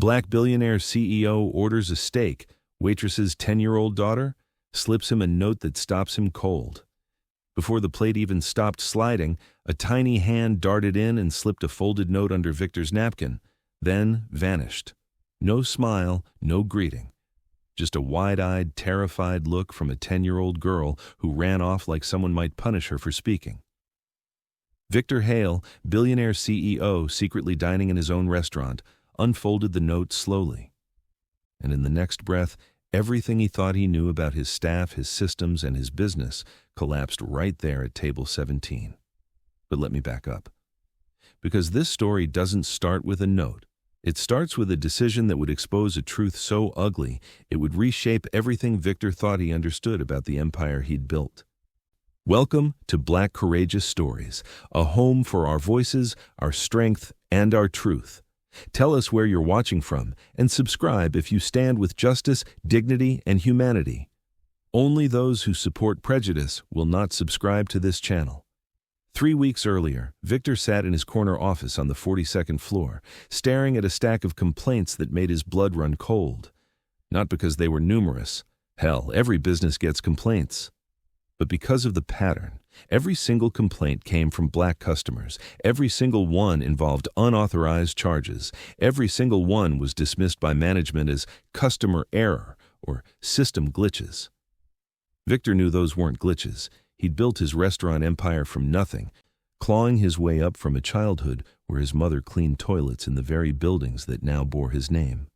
Black billionaire CEO orders a steak. Waitress's 10-year-old daughter slips him a note that stops him cold. Before the plate even stopped sliding, a tiny hand darted in and slipped a folded note under Victor's napkin, then vanished. No smile, no greeting. Just a wide-eyed, terrified look from a 10-year-old girl who ran off like someone might punish her for speaking. Victor Hale, billionaire CEO secretly dining in his own restaurant, unfolded the note slowly. And in the next breath, everything he thought he knew about his staff, his systems, and his business collapsed right there at table 17. But let me back up. Because this story doesn't start with a note. It starts with a decision that would expose a truth so ugly, it would reshape everything Victor thought he understood about the empire he'd built. Welcome to Black Courageous Stories, a home for our voices, our strength, and our truth. Tell us where you're watching from, and subscribe if you stand with justice, dignity, and humanity. Only those who support prejudice will not subscribe to this channel. 3 weeks earlier, Victor sat in his corner office on the 42nd floor, staring at a stack of complaints that made his blood run cold. Not because they were numerous. Hell, every business gets complaints. But because of the pattern. Every single complaint came from black customers. Every single one involved unauthorized charges. Every single one was dismissed by management as customer error or system glitches. Victor knew those weren't glitches. He'd built his restaurant empire from nothing, clawing his way up from a childhood where his mother cleaned toilets in the very buildings that now bore his name.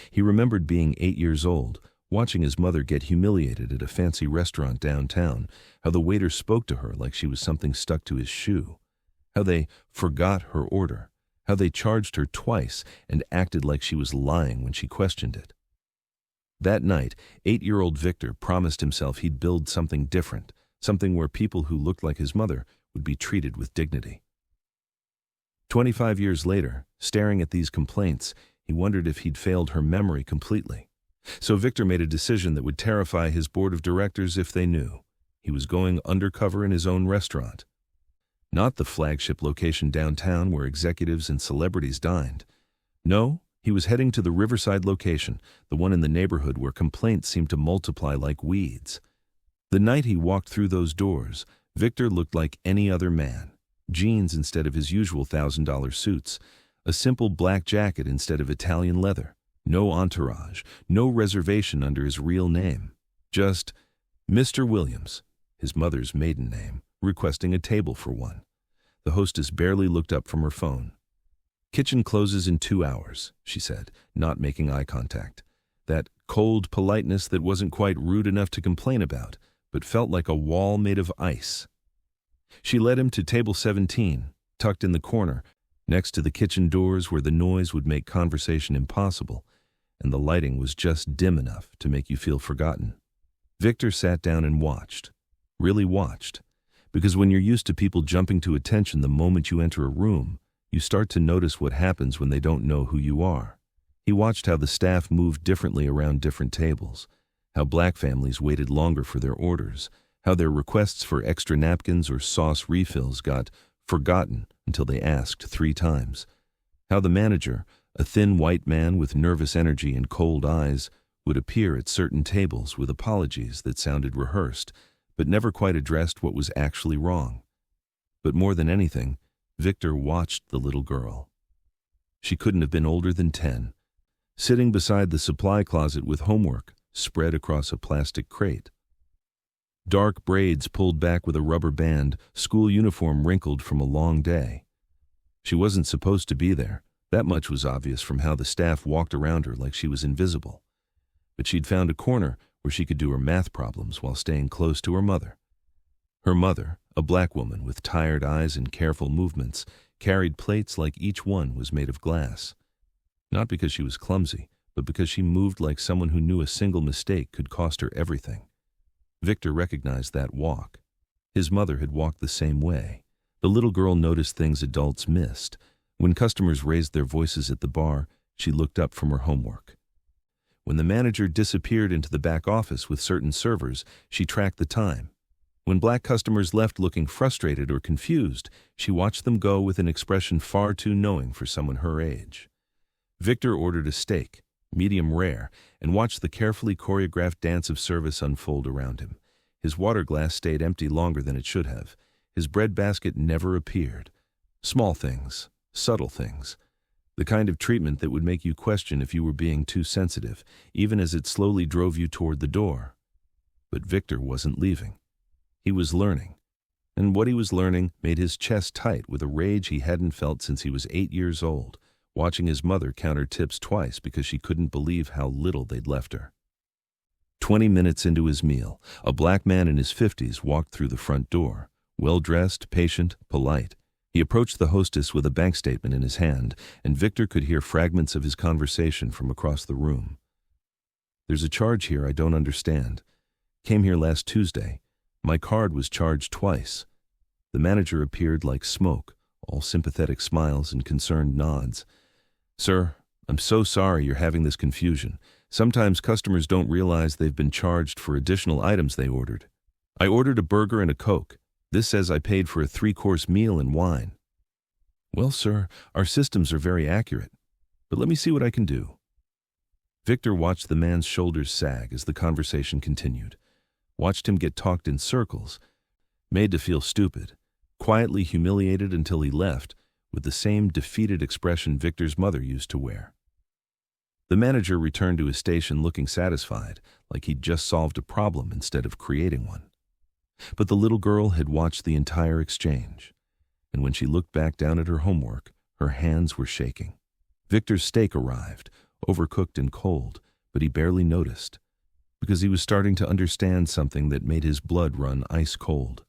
He remembered being 8 years old, watching his mother get humiliated at a fancy restaurant downtown, how the waiter spoke to her like she was something stuck to his shoe, how they forgot her order, how they charged her twice and acted like she was lying when she questioned it. That night, 8-year-old Victor promised himself he'd build something different, something where people who looked like his mother would be treated with dignity. 25 years later, staring at these complaints, he wondered if he'd failed her memory completely. So Victor made a decision that would terrify his board of directors if they knew. He was going undercover in his own restaurant. Not the flagship location downtown where executives and celebrities dined. No, he was heading to the Riverside location, the one in the neighborhood where complaints seemed to multiply like weeds. The night he walked through those doors, Victor looked like any other man. Jeans instead of his usual $1,000 suits, a simple black jacket instead of Italian leather. No entourage, no reservation under his real name. Just Mr. Williams, his mother's maiden name, requesting a table for one. The hostess barely looked up from her phone. "Kitchen closes in 2 hours," she said, not making eye contact. That cold politeness that wasn't quite rude enough to complain about, but felt like a wall made of ice. She led him to table 17, tucked in the corner, next to the kitchen doors where the noise would make conversation impossible, and the lighting was just dim enough to make you feel forgotten. Victor sat down and watched, really watched, because when you're used to people jumping to attention the moment you enter a room, you start to notice what happens when they don't know who you are. He watched how the staff moved differently around different tables, how black families waited longer for their orders, how their requests for extra napkins or sauce refills got forgotten until they asked 3 times, how the manager, a thin white man with nervous energy and cold eyes, would appear at certain tables with apologies that sounded rehearsed, but never quite addressed what was actually wrong. But more than anything, Victor watched the little girl. She couldn't have been older than 10, sitting beside the supply closet with homework spread across a plastic crate. Dark braids pulled back with a rubber band, school uniform wrinkled from a long day. She wasn't supposed to be there. That much was obvious from how the staff walked around her like she was invisible. But she'd found a corner where she could do her math problems while staying close to her mother. Her mother, a black woman with tired eyes and careful movements, carried plates like each one was made of glass. Not because she was clumsy, but because she moved like someone who knew a single mistake could cost her everything. Victor recognized that walk. His mother had walked the same way. The little girl noticed things adults missed. When customers raised their voices at the bar, she looked up from her homework. When the manager disappeared into the back office with certain servers, she tracked the time. When black customers left looking frustrated or confused, she watched them go with an expression far too knowing for someone her age. Victor ordered a steak, medium rare, and watched the carefully choreographed dance of service unfold around him. His water glass stayed empty longer than it should have. His bread basket never appeared. Small things, subtle things. The kind of treatment that would make you question if you were being too sensitive, even as it slowly drove you toward the door. But Victor wasn't leaving. He was learning. And what he was learning made his chest tight with a rage he hadn't felt since he was 8 years old, watching his mother count her tips twice because she couldn't believe how little they'd left her. 20 minutes into his meal, a black man in his 50s walked through the front door, well-dressed, patient, polite. He approached the hostess with a bank statement in his hand, and Victor could hear fragments of his conversation from across the room. "There's a charge here I don't understand. Came here last Tuesday. My card was charged twice." The manager appeared like smoke, all sympathetic smiles and concerned nods. "Sir, I'm so sorry you're having this confusion. Sometimes customers don't realize they've been charged for additional items they ordered. I ordered a burger and a Coke. This says I paid for a 3-course meal and wine." "Well, sir, our systems are very accurate, but let me see what I can do." Victor watched the man's shoulders sag as the conversation continued, watched him get talked in circles, made to feel stupid, quietly humiliated until he left, with the same defeated expression Victor's mother used to wear. The manager returned to his station looking satisfied, like he'd just solved a problem instead of creating one. But the little girl had watched the entire exchange, and when she looked back down at her homework, her hands were shaking. Victor's steak arrived, overcooked and cold, but he barely noticed, because he was starting to understand something that made his blood run ice cold.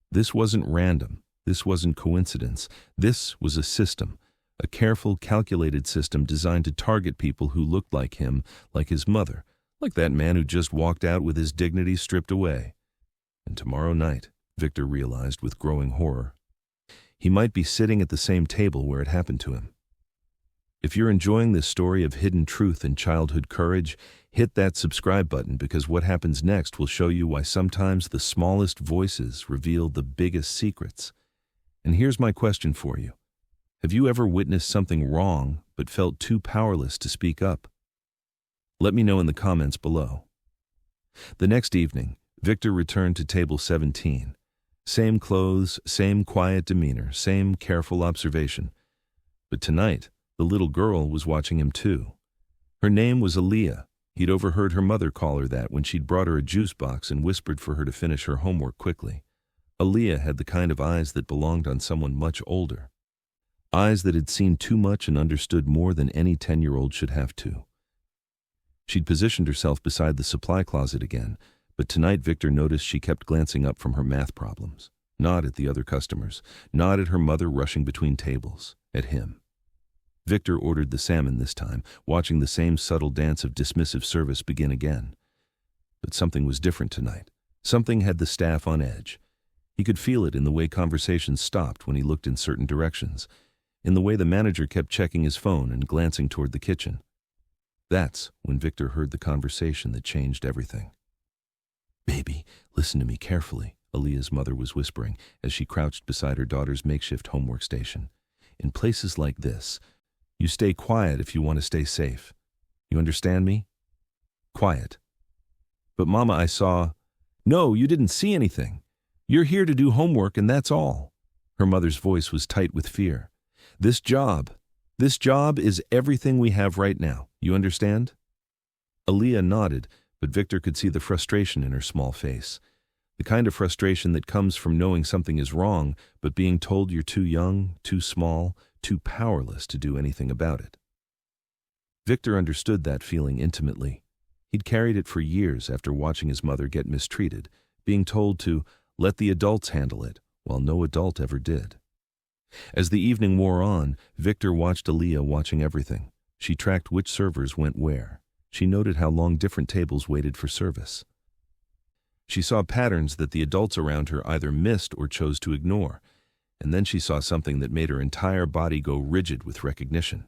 This wasn't random. This wasn't coincidence. This was a system, a careful, calculated system designed to target people who looked like him, like his mother, like that man who just walked out with his dignity stripped away. And tomorrow night, Victor realized with growing horror, he might be sitting at the same table where it happened to him. If you're enjoying this story of hidden truth and childhood courage, hit that subscribe button, because what happens next will show you why sometimes the smallest voices reveal the biggest secrets. And here's my question for you. Have you ever witnessed something wrong but felt too powerless to speak up? Let me know in the comments below. The next evening, Victor returned to table 17. Same clothes, same quiet demeanor, same careful observation. But tonight, the little girl was watching him too. Her name was Aaliyah. He'd overheard her mother call her that when she'd brought her a juice box and whispered for her to finish her homework quickly. Aaliyah had the kind of eyes that belonged on someone much older. Eyes that had seen too much and understood more than any 10-year-old should have to. She'd positioned herself beside the supply closet again, but tonight Victor noticed she kept glancing up from her math problems, not at the other customers, not at her mother rushing between tables, at him. Victor ordered the salmon this time, watching the same subtle dance of dismissive service begin again. But something was different tonight. Something had the staff on edge. He could feel it in the way conversations stopped when he looked in certain directions, in the way the manager kept checking his phone and glancing toward the kitchen. That's when Victor heard the conversation that changed everything. "Baby, listen to me carefully," Aaliyah's mother was whispering as she crouched beside her daughter's makeshift homework station. "In places like this, you stay quiet if you want to stay safe. You understand me? Quiet." "But Mama, I saw—" "No, you didn't see anything. You're here to do homework and that's all." Her mother's voice was tight with fear. This job is everything we have right now. You understand?" Aaliyah nodded, but Victor could see the frustration in her small face. The kind of frustration that comes from knowing something is wrong, but being told you're too young, too small, too powerless to do anything about it. Victor understood that feeling intimately. He'd carried it for years after watching his mother get mistreated, being told to let the adults handle it, while no adult ever did. As the evening wore on, Victor watched Aaliyah watching everything. She tracked which servers went where. She noted how long different tables waited for service. She saw patterns that the adults around her either missed or chose to ignore, and then she saw something that made her entire body go rigid with recognition.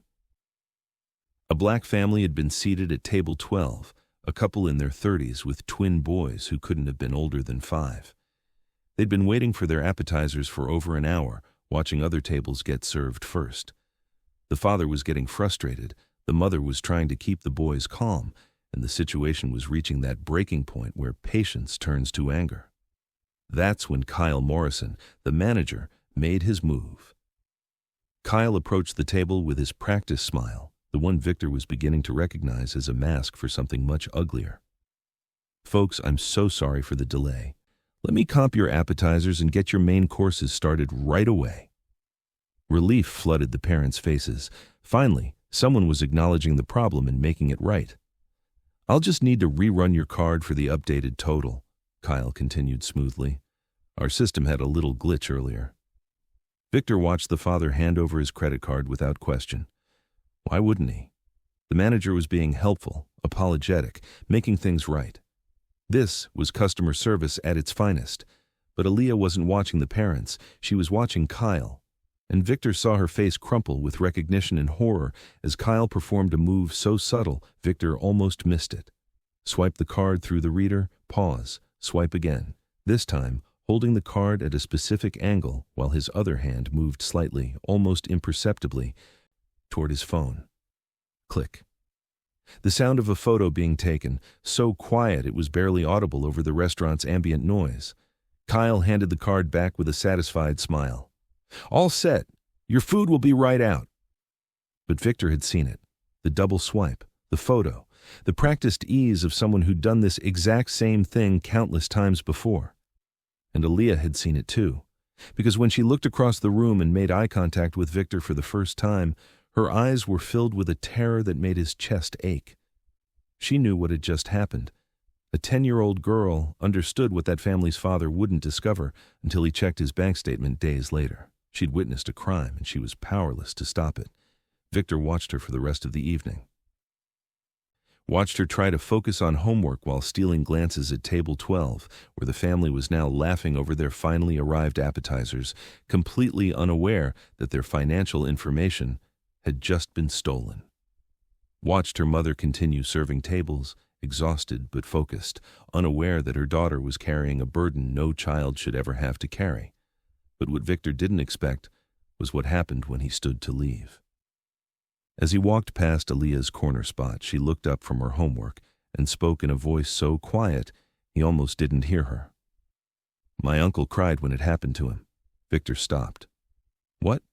A black family had been seated at table 12, a couple in their 30s with twin boys who couldn't have been older than 5. They'd been waiting for their appetizers for over an hour, watching other tables get served first. The father was getting frustrated, the mother was trying to keep the boys calm, and the situation was reaching that breaking point where patience turns to anger. That's when Kyle Morrison, the manager, made his move. Kyle approached the table with his practice smile, the one Victor was beginning to recognize as a mask for something much uglier. "Folks, I'm so sorry for the delay. Let me comp your appetizers and get your main courses started right away." Relief flooded the parents' faces. Finally, someone was acknowledging the problem and making it right. "I'll just need to rerun your card for the updated total," Kyle continued smoothly. "Our system had a little glitch earlier." Victor watched the father hand over his credit card without question. Why wouldn't he? The manager was being helpful, apologetic, making things right. This was customer service at its finest. But Aaliyah wasn't watching the parents, she was watching Kyle. And Victor saw her face crumple with recognition and horror as Kyle performed a move so subtle, Victor almost missed it. Swipe the card through the reader, pause, swipe again. This time, holding the card at a specific angle while his other hand moved slightly, almost imperceptibly, toward his phone. Click. The sound of a photo being taken, so quiet it was barely audible over the restaurant's ambient noise. Kyle handed the card back with a satisfied smile. "All set. Your food will be right out." But Victor had seen it. The double swipe, the photo, the practiced ease of someone who'd done this exact same thing countless times before. And Aaliyah had seen it too, because when she looked across the room and made eye contact with Victor for the first time, her eyes were filled with a terror that made his chest ache. She knew what had just happened. A 10-year-old girl understood what that family's father wouldn't discover until he checked his bank statement days later. She'd witnessed a crime, and she was powerless to stop it. Victor watched her for the rest of the evening. Watched her try to focus on homework while stealing glances at table 12, where the family was now laughing over their finally arrived appetizers, completely unaware that their financial information had just been stolen. Watched her mother continue serving tables, exhausted but focused, unaware that her daughter was carrying a burden no child should ever have to carry. But what Victor didn't expect was what happened when he stood to leave. As he walked past Aaliyah's corner spot, she looked up from her homework and spoke in a voice so quiet he almost didn't hear her. "My uncle cried when it happened to him." Victor stopped. "What?"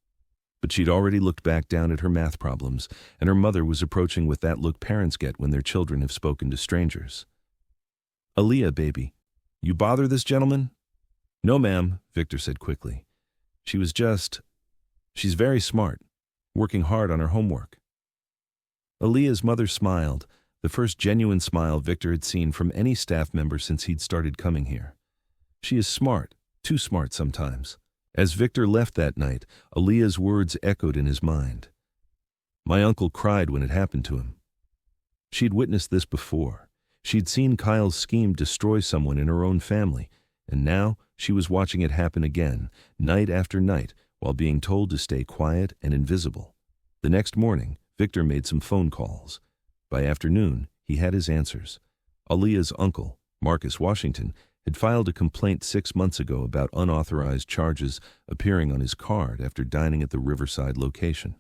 But she'd already looked back down at her math problems, and her mother was approaching with that look parents get when their children have spoken to strangers. "Aaliyah, baby, you bother this gentleman?" "No, ma'am," Victor said quickly. She's very smart, working hard on her homework." Aaliyah's mother smiled, the first genuine smile Victor had seen from any staff member since he'd started coming here. "She is smart, too smart sometimes." As Victor left that night, Aaliyah's words echoed in his mind. "My uncle cried when it happened to him." She'd witnessed this before. She'd seen Kyle's scheme destroy someone in her own family, and now she was watching it happen again, night after night, while being told to stay quiet and invisible. The next morning, Victor made some phone calls. By afternoon, he had his answers. Aaliyah's uncle, Marcus Washington, had filed a complaint 6 months ago about unauthorized charges appearing on his card after dining at the Riverside location.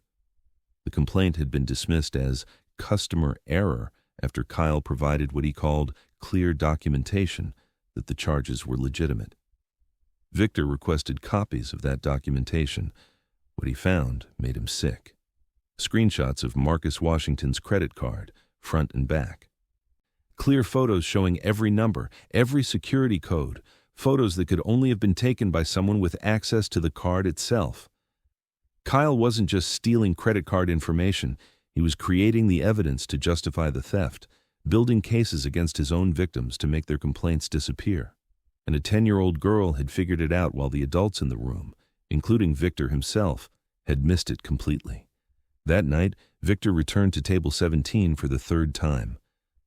The complaint had been dismissed as customer error after Kyle provided what he called clear documentation that the charges were legitimate. Victor requested copies of that documentation. What he found made him sick. Screenshots of Marcus Washington's credit card, front and back. Clear photos showing every number, every security code, photos that could only have been taken by someone with access to the card itself. Kyle wasn't just stealing credit card information, he was creating the evidence to justify the theft, building cases against his own victims to make their complaints disappear. And a 10-year-old girl had figured it out while the adults in the room, including Victor himself, had missed it completely. That night, Victor returned to table 17 for the third time.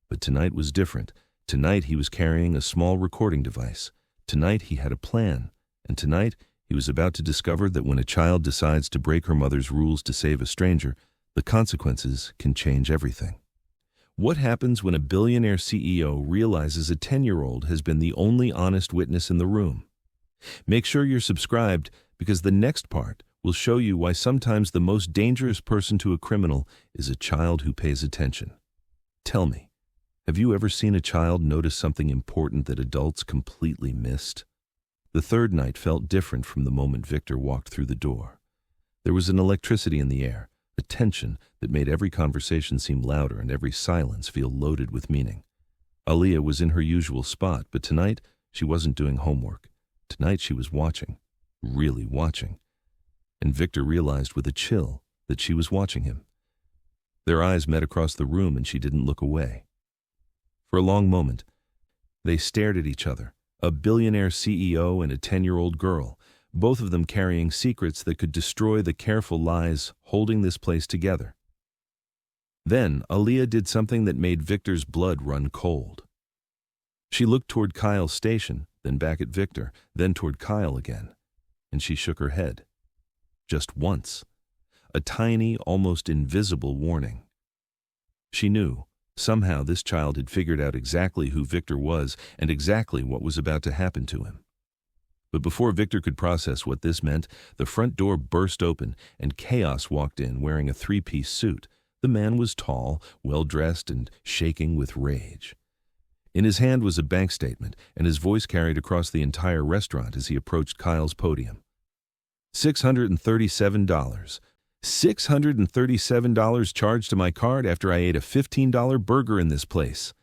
But tonight was different. Tonight he was carrying a small recording device. Tonight he had a plan. And tonight he was about to discover that when a child decides to break her mother's rules to save a stranger, the consequences can change everything. What happens when a billionaire CEO realizes a 10-year-old has been the only honest witness in the room? Make sure you're subscribed, because the next part will show you why sometimes the most dangerous person to a criminal is a child who pays attention. Tell me, have you ever seen a child notice something important that adults completely missed? The third night felt different from the moment Victor walked through the door. There was an electricity in the air, a tension that made every conversation seem louder and every silence feel loaded with meaning. Aaliyah was in her usual spot, but tonight she wasn't doing homework. Tonight she was watching, really watching. And Victor realized with a chill that she was watching him. Their eyes met across the room and she didn't look away. For a long moment, they stared at each other, a billionaire CEO and a 10-year-old girl, both of them carrying secrets that could destroy the careful lies holding this place together. Then Aaliyah did something that made Victor's blood run cold. She looked toward Kyle's station, then back at Victor, then toward Kyle again, and she shook her head. Just once. A tiny, almost invisible warning. She knew, somehow this child had figured out exactly who Victor was and exactly what was about to happen to him. But before Victor could process what this meant, the front door burst open and Chaos walked in wearing a three-piece suit. The man was tall, well-dressed, and shaking with rage. In his hand was a bank statement, and his voice carried across the entire restaurant as he approached Kyle's podium. $637. $637 charged to my card after I ate a $15 burger in this place.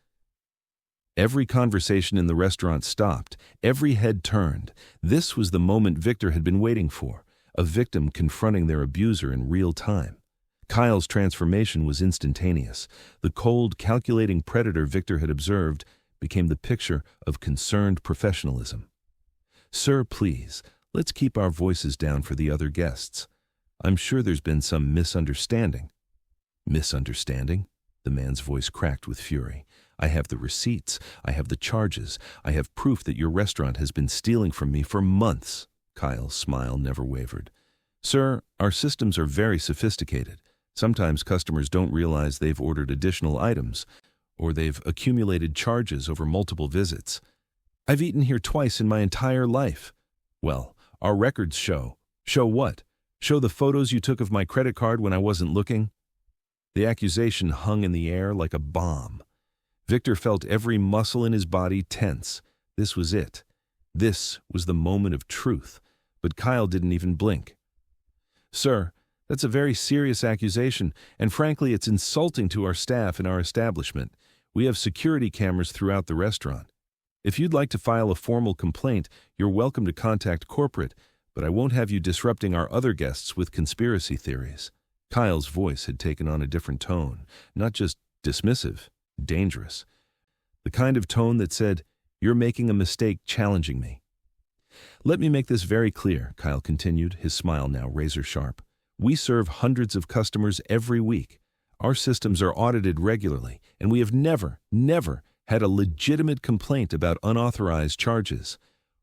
Every conversation in the restaurant stopped. Every head turned. This was the moment Victor had been waiting for, a victim confronting their abuser in real time. Kyle's transformation was instantaneous. The cold, calculating predator Victor had observed became the picture of concerned professionalism. Sir, please, let's keep our voices down for the other guests. I'm sure there's been some misunderstanding. Misunderstanding? The man's voice cracked with fury. I have the receipts. I have the charges. I have proof that your restaurant has been stealing from me for months. Kyle's smile never wavered. Sir, our systems are very sophisticated. Sometimes customers don't realize they've ordered additional items, or they've accumulated charges over multiple visits. I've eaten here twice in my entire life. Well, our records show. Show what? Show the photos you took of my credit card when I wasn't looking? The accusation hung in the air like a bomb. Victor felt every muscle in his body tense. This was it. This was the moment of truth. But Kyle didn't even blink. Sir, that's a very serious accusation, and frankly, it's insulting to our staff and our establishment. We have security cameras throughout the restaurant. If you'd like to file a formal complaint, you're welcome to contact corporate, but I won't have you disrupting our other guests with conspiracy theories. Kyle's voice had taken on a different tone, not just dismissive, dangerous. The kind of tone that said, "You're making a mistake challenging me." Let me make this very clear, Kyle continued, his smile now razor-sharp. We serve hundreds of customers every week. Our systems are audited regularly, and we have never had a legitimate complaint about unauthorized charges.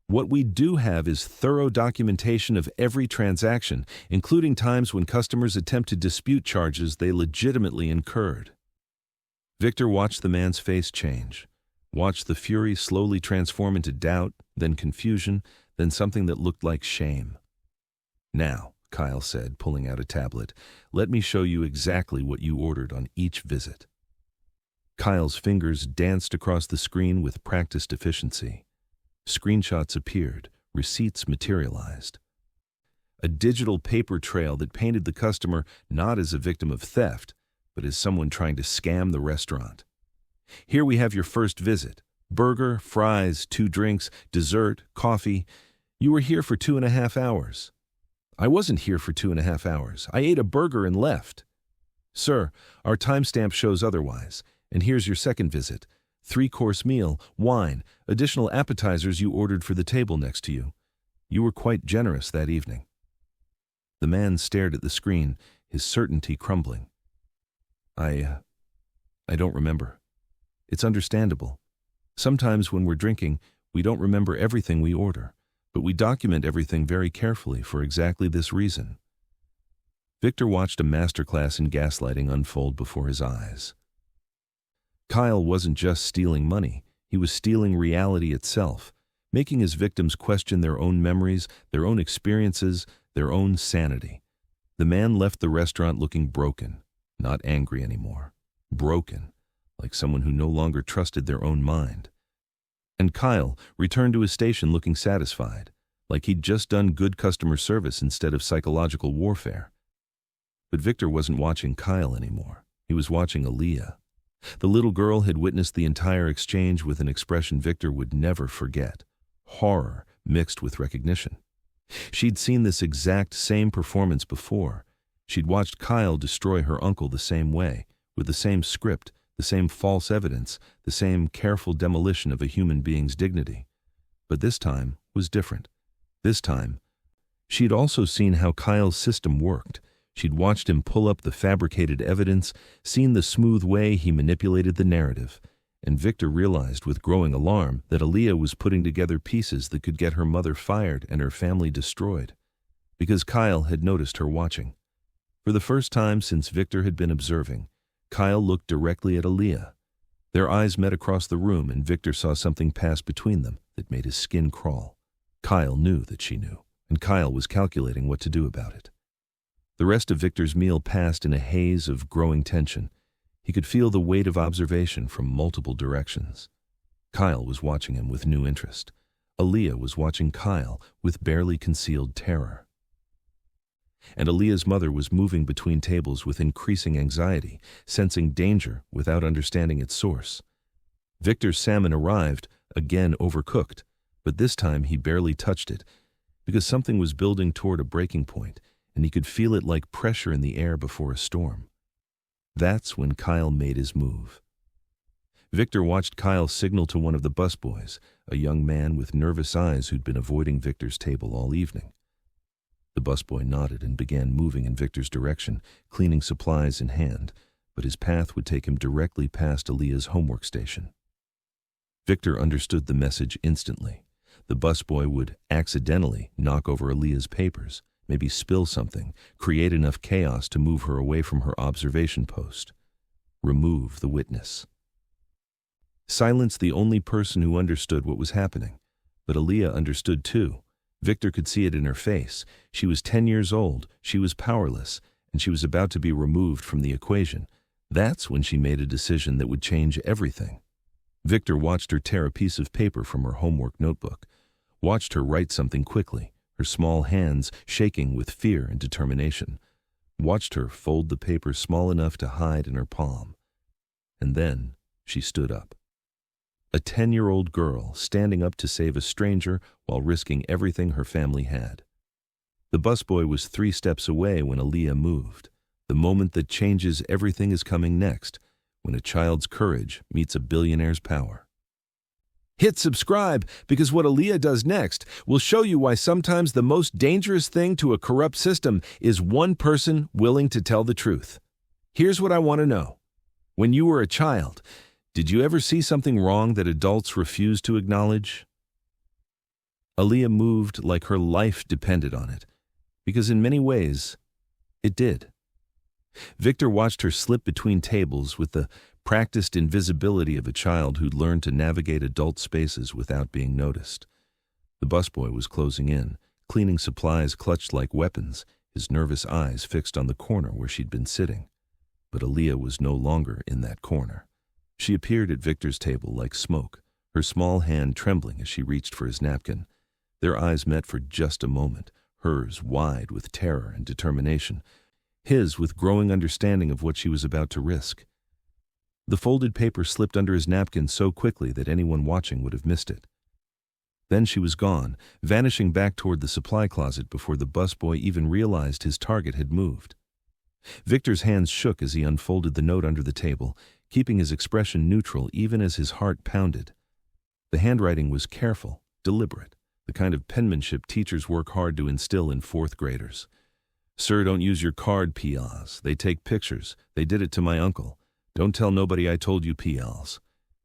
What we do have is thorough documentation of every transaction, including times when customers attempt to dispute charges they legitimately incurred. Victor watched the man's face change, watched the fury slowly transform into doubt, then confusion, then something that looked like shame. Now, Kyle said, pulling out a tablet, let me show you exactly what you ordered on each visit. Kyle's fingers danced across the screen with practiced efficiency. Screenshots appeared, receipts materialized. A digital paper trail that painted the customer not as a victim of theft, but as someone trying to scam the restaurant. Here we have your first visit. Burger, fries, 2 drinks, dessert, coffee. You were here for 2.5 hours. I wasn't here for 2.5 hours. I ate a burger and left. Sir, our timestamp shows otherwise. And here's your second visit. 3-course meal, wine, additional appetizers you ordered for the table next to you. You were quite generous that evening. The man stared at the screen, his certainty crumbling. I don't remember. It's understandable. Sometimes when we're drinking, we don't remember everything we order, but we document everything very carefully for exactly this reason. Victor watched a masterclass in gaslighting unfold before his eyes. Kyle wasn't just stealing money, he was stealing reality itself, making his victims question their own memories, their own experiences, their own sanity. The man left the restaurant looking broken, not angry anymore. Broken, like someone who no longer trusted their own mind. And Kyle returned to his station looking satisfied, like he'd just done good customer service instead of psychological warfare. But Victor wasn't watching Kyle anymore. He was watching Aaliyah. The little girl had witnessed the entire exchange with an expression Victor would never forget. Horror mixed with recognition. She'd seen this exact same performance before. She'd watched Kyle destroy her uncle the same way, with the same script, the same false evidence, the same careful demolition of a human being's dignity. But this time was different. This time, she'd also seen how Kyle's system worked. She'd watched him pull up the fabricated evidence, seen the smooth way he manipulated the narrative. And Victor realized with growing alarm that Aaliyah was putting together pieces that could get her mother fired and her family destroyed. Because Kyle had noticed her watching. For the first time since Victor had been observing, Kyle looked directly at Aaliyah. Their eyes met across the room and Victor saw something pass between them that made his skin crawl. Kyle knew that she knew, and Kyle was calculating what to do about it. The rest of Victor's meal passed in a haze of growing tension. He could feel the weight of observation from multiple directions. Kyle was watching him with new interest. Aaliyah was watching Kyle with barely concealed terror. And Aaliyah's mother was moving between tables with increasing anxiety, sensing danger without understanding its source. Victor's salmon arrived, again overcooked, but this time he barely touched it, because something was building toward a breaking point, and he could feel it like pressure in the air before a storm. That's when Kyle made his move. Victor watched Kyle signal to one of the busboys, a young man with nervous eyes who'd been avoiding Victor's table all evening. The busboy nodded and began moving in Victor's direction, cleaning supplies in hand, but his path would take him directly past Aaliyah's homework station. Victor understood the message instantly. The busboy would accidentally knock over Aaliyah's papers, maybe spill something, create enough chaos to move her away from her observation post. Remove the witness. Silence the only person who understood what was happening. But Aaliyah understood too. Victor could see it in her face. She was 10 years old, she was powerless, and she was about to be removed from the equation. That's when she made a decision that would change everything. Victor watched her tear a piece of paper from her homework notebook, watched her write something quickly, her small hands shaking with fear and determination, watched her fold the paper small enough to hide in her palm. And then she stood up. A 10-year-old girl standing up to save a stranger while risking everything her family had. The busboy was 3 steps away when Aaliyah moved. The moment that changes everything is coming next, when a child's courage meets a billionaire's power. Hit subscribe, because what Aaliyah does next will show you why sometimes the most dangerous thing to a corrupt system is one person willing to tell the truth. Here's what I want to know. When you were a child, did you ever see something wrong that adults refused to acknowledge? Aaliyah moved like her life depended on it, because in many ways, it did. Victor watched her slip between tables with the practiced invisibility of a child who'd learned to navigate adult spaces without being noticed. The busboy was closing in, cleaning supplies clutched like weapons, his nervous eyes fixed on the corner where she'd been sitting. But Aaliyah was no longer in that corner. She appeared at Victor's table like smoke, her small hand trembling as she reached for his napkin. Their eyes met for just a moment, hers wide with terror and determination, his with growing understanding of what she was about to risk. The folded paper slipped under his napkin so quickly that anyone watching would have missed it. Then she was gone, vanishing back toward the supply closet before the busboy even realized his target had moved. Victor's hands shook as he unfolded the note under the table, keeping his expression neutral even as his heart pounded. The handwriting was careful, deliberate, the kind of penmanship teachers work hard to instill in 4th graders. "Sir, don't use your card, PLs. They take pictures. They did it to my uncle. Don't tell nobody I told you, PLs."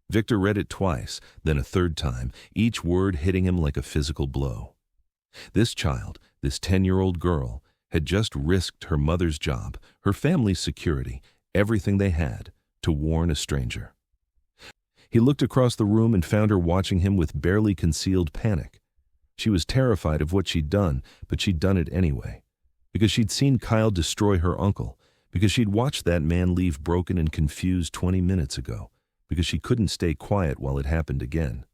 Victor read it twice, then a 3rd time, each word hitting him like a physical blow. This child, this 10-year-old girl, had just risked her mother's job, her family's security, everything they had, to warn a stranger. He looked across the room and found her watching him with barely concealed panic. She was terrified of what she'd done, but she'd done it anyway. Because she'd seen Kyle destroy her uncle. Because she'd watched that man leave broken and confused 20 minutes ago. Because she couldn't stay quiet while it happened again.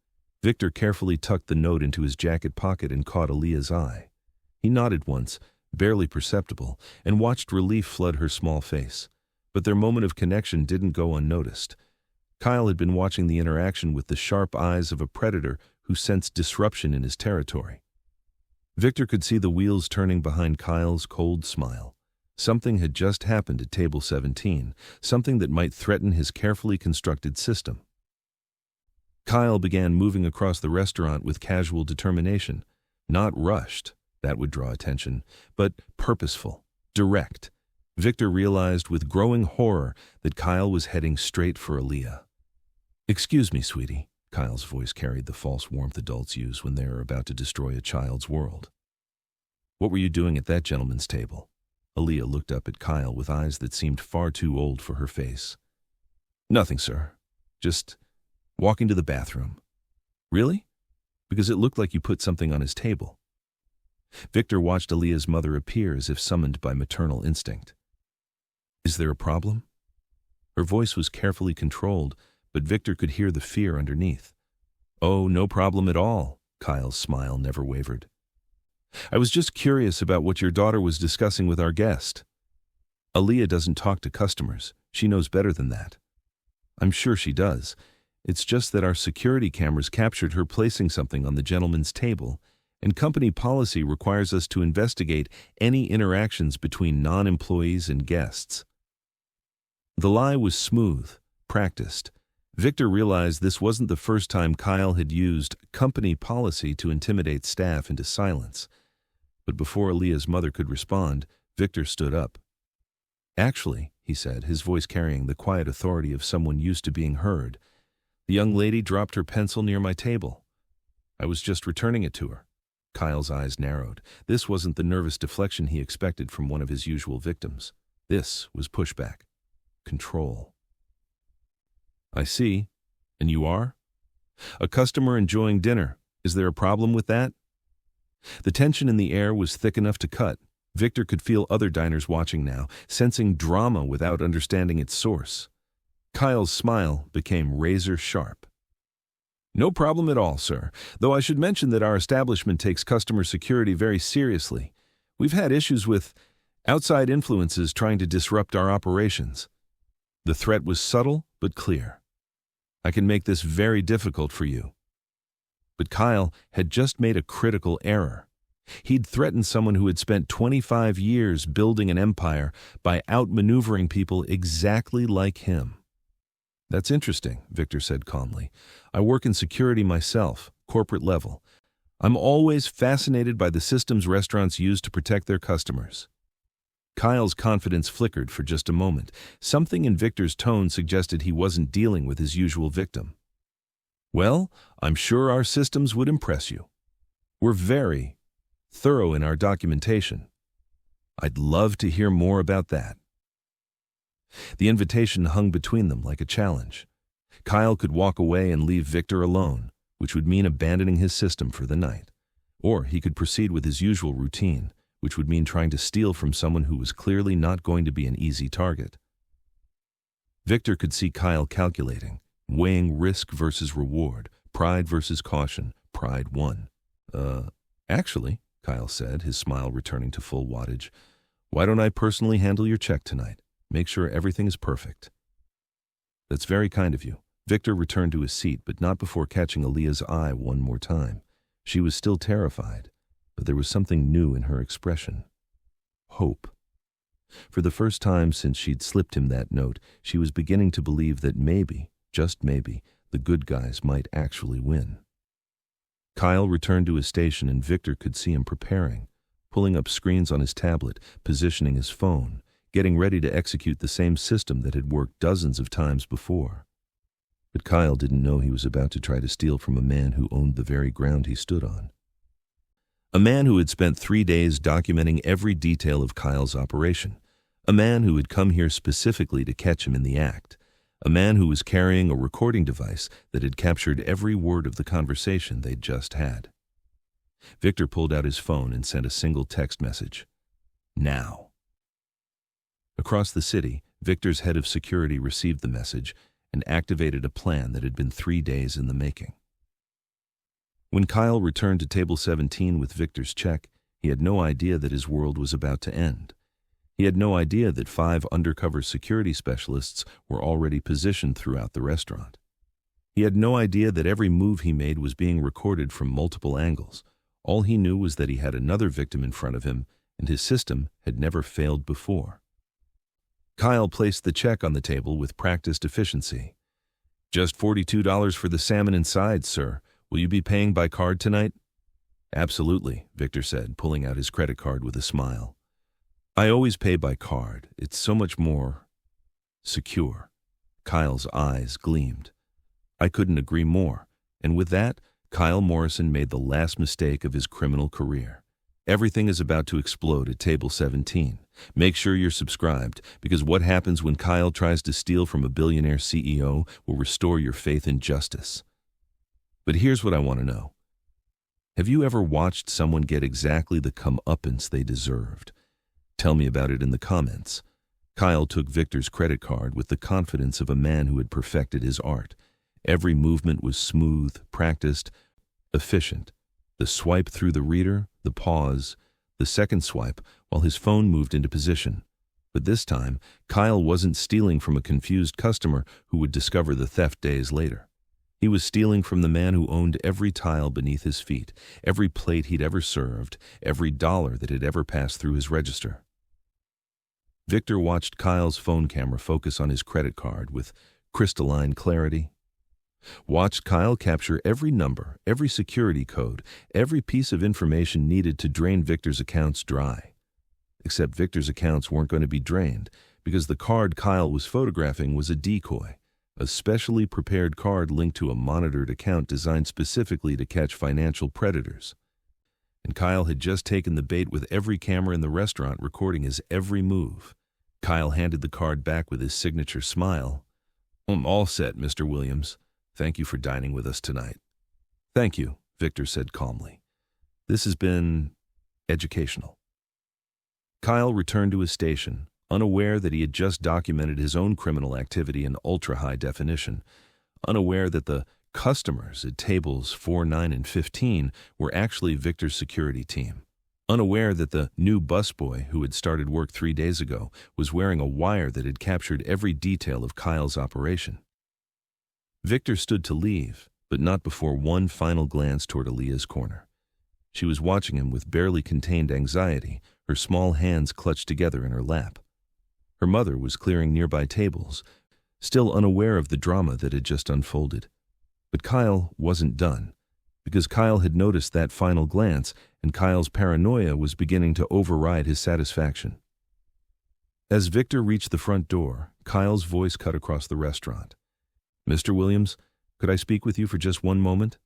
Victor carefully tucked the note into his jacket pocket and caught Aaliyah's eye. He nodded once, barely perceptible, and watched relief flood her small face. But their moment of connection didn't go unnoticed. Kyle had been watching the interaction with the sharp eyes of a predator who sensed disruption in his territory. Victor could see the wheels turning behind Kyle's cold smile. Something had just happened at table 17, something that might threaten his carefully constructed system. Kyle began moving across the restaurant with casual determination, not rushed, that would draw attention, but purposeful, direct. Victor realized with growing horror that Kyle was heading straight for Aaliyah. "Excuse me, sweetie," Kyle's voice carried the false warmth adults use when they are about to destroy a child's world. "What were you doing at that gentleman's table?" Aaliyah looked up at Kyle with eyes that seemed far too old for her face. "Nothing, sir. Just walking to the bathroom." "Really? Because it looked like you put something on his table." Victor watched Aaliyah's mother appear as if summoned by maternal instinct. "Is there a problem?" Her voice was carefully controlled, but Victor could hear the fear underneath. "Oh, no problem at all." Kyle's smile never wavered. "I was just curious about what your daughter was discussing with our guest." "Aaliyah doesn't talk to customers. She knows better than that." "I'm sure she does. It's just that our security cameras captured her placing something on the gentleman's table, and company policy requires us to investigate any interactions between non-employees and guests." The lie was smooth, practiced. Victor realized this wasn't the first time Kyle had used company policy to intimidate staff into silence. But before Aaliyah's mother could respond, Victor stood up. "Actually," he said, his voice carrying the quiet authority of someone used to being heard, "the young lady dropped her pencil near my table. I was just returning it to her." Kyle's eyes narrowed. This wasn't the nervous deflection he expected from one of his usual victims. This was pushback. Control. "I see. And you are?" "A customer enjoying dinner. Is there a problem with that?" The tension in the air was thick enough to cut. Victor could feel other diners watching now, sensing drama without understanding its source. Kyle's smile became razor sharp. "No problem at all, sir, though I should mention that our establishment takes customer security very seriously. We've had issues with outside influences trying to disrupt our operations." The threat was subtle but clear. "I can make this very difficult for you." But Kyle had just made a critical error. He'd threatened someone who had spent 25 years building an empire by outmaneuvering people exactly like him. "That's interesting," Victor said calmly. "I work in security myself, corporate level. I'm always fascinated by the systems restaurants use to protect their customers." Kyle's confidence flickered for just a moment. Something in Victor's tone suggested he wasn't dealing with his usual victim. "Well, I'm sure our systems would impress you. We're very thorough in our documentation. I'd love to hear more about that." The invitation hung between them like a challenge. Kyle could walk away and leave Victor alone, which would mean abandoning his system for the night. Or he could proceed with his usual routine, which would mean trying to steal from someone who was clearly not going to be an easy target. Victor could see Kyle calculating, weighing risk versus reward, pride versus caution. Pride won. Actually," Kyle said, his smile returning to full wattage, "why don't I personally handle your check tonight? Make sure everything is perfect." "That's very kind of you." Victor returned to his seat, but not before catching Aaliyah's eye one more time. She was still terrified, but there was something new in her expression. Hope. For the first time since she'd slipped him that note, she was beginning to believe that maybe, just maybe, the good guys might actually win. Kyle returned to his station and Victor could see him preparing, pulling up screens on his tablet, positioning his phone, getting ready to execute the same system that had worked dozens of times before. But Kyle didn't know he was about to try to steal from a man who owned the very ground he stood on. A man who had spent 3 days documenting every detail of Kyle's operation. A man who had come here specifically to catch him in the act. a man who was carrying a recording device that had captured every word of the conversation they'd just had. Victor pulled out his phone and sent a single text message. Now. Across the city, Victor's head of security received the message and activated a plan that had been 3 days in the making. When Kyle returned to table 17 with Victor's check, he had no idea that his world was about to end. He had no idea that 5 undercover security specialists were already positioned throughout the restaurant. He had no idea that every move he made was being recorded from multiple angles. All he knew was that he had another victim in front of him, and his system had never failed before. Kyle placed the check on the table with practiced efficiency. "Just $42 for the salmon and sides, sir. Will you be paying by card tonight?" "Absolutely," Victor said, pulling out his credit card with a smile. "I always pay by card. It's so much more secure." Kyle's eyes gleamed. "I couldn't agree more." And with that, Kyle Morrison made the last mistake of his criminal career. Everything is about to explode at table 17. Make sure you're subscribed, because what happens when Kyle tries to steal from a billionaire CEO will restore your faith in justice. But here's what I want to know. Have you ever watched someone get exactly the comeuppance they deserved? Tell me about it in the comments. Kyle took Victor's credit card with the confidence of a man who had perfected his art. Every movement was smooth, practiced, efficient. The swipe through the reader, the pause, the second swipe while his phone moved into position. But this time, Kyle wasn't stealing from a confused customer who would discover the theft days later. He was stealing from the man who owned every tile beneath his feet, every plate he'd ever served, every dollar that had ever passed through his register. Victor watched Kyle's phone camera focus on his credit card with crystalline clarity. Watched Kyle capture every number, every security code, every piece of information needed to drain Victor's accounts dry. Except Victor's accounts weren't going to be drained, because the card Kyle was photographing was a decoy, a specially prepared card linked to a monitored account designed specifically to catch financial predators. And Kyle had just taken the bait with every camera in the restaurant recording his every move. Kyle handed the card back with his signature smile. "I'm all set, Mr. Williams. Thank you for dining with us tonight." "Thank you," Victor said calmly. "This has been educational." Kyle returned to his station, unaware that he had just documented his own criminal activity in ultra-high definition, unaware that the customers at tables 4, 9, and 15 were actually Victor's security team, unaware that the new busboy who had started work 3 days ago was wearing a wire that had captured every detail of Kyle's operation. Victor stood to leave, but not before one final glance toward Aaliyah's corner. She was watching him with barely contained anxiety, her small hands clutched together in her lap. Her mother was clearing nearby tables, still unaware of the drama that had just unfolded. But Kyle wasn't done, because Kyle had noticed that final glance, and Kyle's paranoia was beginning to override his satisfaction. As Victor reached the front door, Kyle's voice cut across the restaurant. "Mr. Williams, could I speak with you for just one moment?"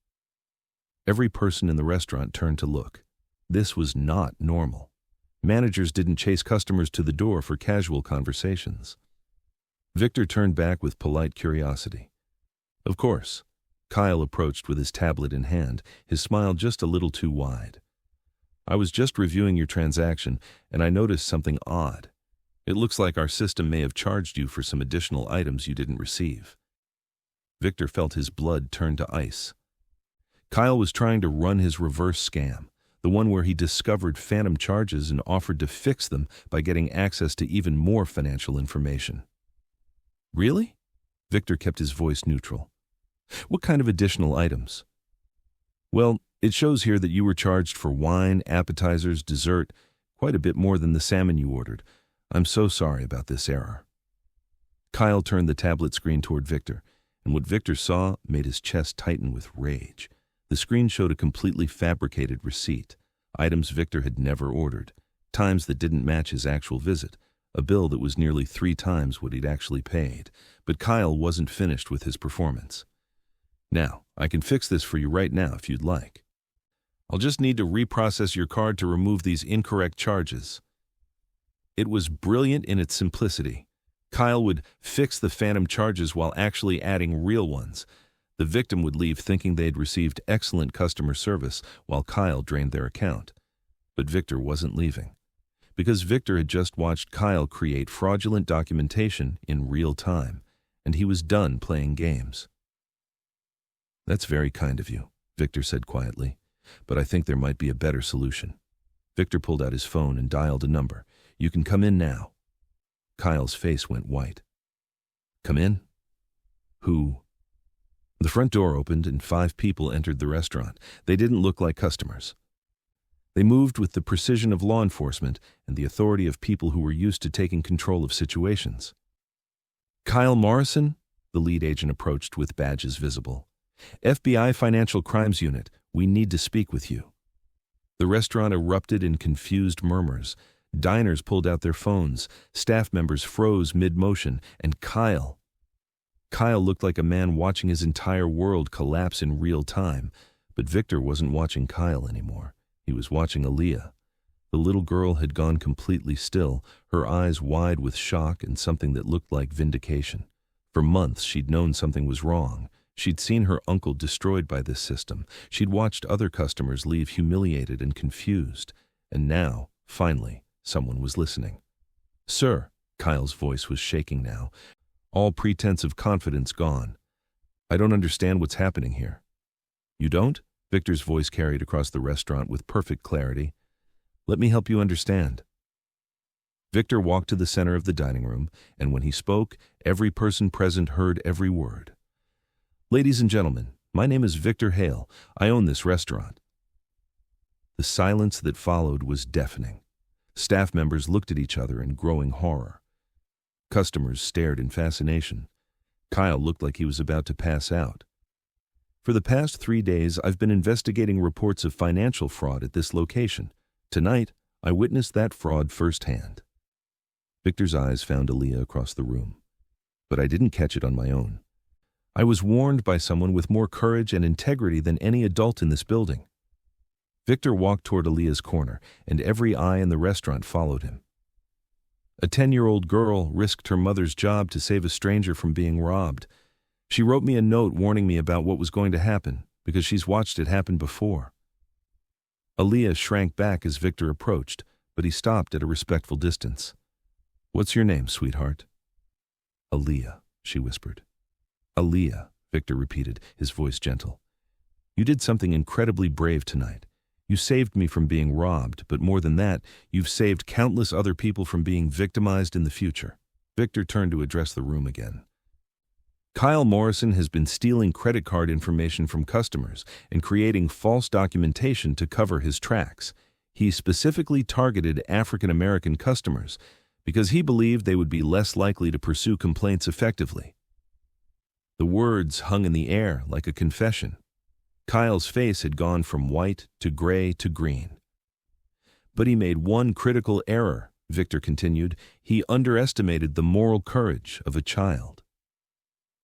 Every person in the restaurant turned to look. This was not normal. Managers didn't chase customers to the door for casual conversations. Victor turned back with polite curiosity. "Of course." Kyle approached with his tablet in hand, his smile just a little too wide. "I was just reviewing your transaction, and I noticed something odd. It looks like our system may have charged you for some additional items you didn't receive." Victor felt his blood turn to ice. Kyle was trying to run his reverse scam, the one where he discovered phantom charges and offered to fix them by getting access to even more financial information. "Really?" Victor kept his voice neutral. "What kind of additional items?" "Well, it shows here that you were charged for wine, appetizers, dessert, quite a bit more than the salmon you ordered. I'm so sorry about this error." Kyle turned the tablet screen toward Victor, and what Victor saw made his chest tighten with rage. The screen showed a completely fabricated receipt, items Victor had never ordered, times that didn't match his actual visit, a bill that was nearly 3 times what he'd actually paid. But Kyle wasn't finished with his performance. "Now, I can fix this for you right now if you'd like. I'll just need to reprocess your card to remove these incorrect charges." It was brilliant in its simplicity. Kyle would fix the phantom charges while actually adding real ones. The victim would leave thinking they had received excellent customer service while Kyle drained their account. But Victor wasn't leaving, because Victor had just watched Kyle create fraudulent documentation in real time, and he was done playing games. "That's very kind of you," Victor said quietly, "but I think there might be a better solution." Victor pulled out his phone and dialed a number. "You can come in now." Kyle's face went white. "Come in? Who?" The front door opened and 5 people entered the restaurant. They didn't look like customers. They moved with the precision of law enforcement and the authority of people who were used to taking control of situations. "Kyle Morrison?" The lead agent approached with badges visible. "FBI Financial Crimes Unit, we need to speak with you." The restaurant erupted in confused murmurs. Diners pulled out their phones, staff members froze mid-motion, and Kyle looked like a man watching his entire world collapse in real time. But Victor wasn't watching Kyle anymore. He was watching Aaliyah. The little girl had gone completely still, her eyes wide with shock and something that looked like vindication. For months she'd known something was wrong. She'd seen her uncle destroyed by this system. She'd watched other customers leave humiliated and confused. And now, finally, someone was listening. "Sir," Kyle's voice was shaking now, all pretense of confidence gone. "I don't understand what's happening here." "You don't?" Victor's voice carried across the restaurant with perfect clarity. "Let me help you understand." Victor walked to the center of the dining room, and when he spoke, every person present heard every word. "Ladies and gentlemen, my name is Victor Hale. I own this restaurant." The silence that followed was deafening. Staff members looked at each other in growing horror. Customers stared in fascination. Kyle looked like he was about to pass out. "For the past 3 days, I've been investigating reports of financial fraud at this location. Tonight, I witnessed that fraud firsthand." Victor's eyes found Aaliyah across the room. "But I didn't catch it on my own. I was warned by someone with more courage and integrity than any adult in this building." Victor walked toward Aaliyah's corner, and every eye in the restaurant followed him. "A 10-year-old girl risked her mother's job to save a stranger from being robbed. She wrote me a note warning me about what was going to happen, because she's watched it happen before." Aaliyah shrank back as Victor approached, but he stopped at a respectful distance. "What's your name, sweetheart?" "Aaliyah," she whispered. "Aaliyah," Victor repeated, his voice gentle. "You did something incredibly brave tonight. You saved me from being robbed, but more than that, you've saved countless other people from being victimized in the future." Victor turned to address the room again. "Kyle Morrison has been stealing credit card information from customers and creating false documentation to cover his tracks. He specifically targeted African American customers because he believed they would be less likely to pursue complaints effectively." The words hung in the air like a confession. Kyle's face had gone from white to gray to green. "But he made one critical error," Victor continued. "He underestimated the moral courage of a child."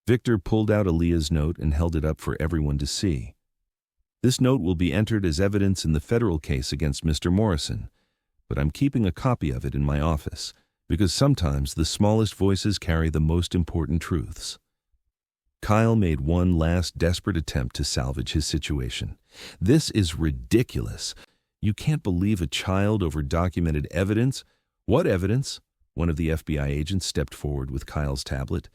Victor pulled out Aaliyah's note and held it up for everyone to see. "This note will be entered as evidence in the federal case against Mr. Morrison, but I'm keeping a copy of it in my office, because sometimes the smallest voices carry the most important truths." Kyle made one last desperate attempt to salvage his situation. "This is ridiculous. You can't believe a child over documented evidence." "What evidence?" One of the FBI agents stepped forward with Kyle's tablet.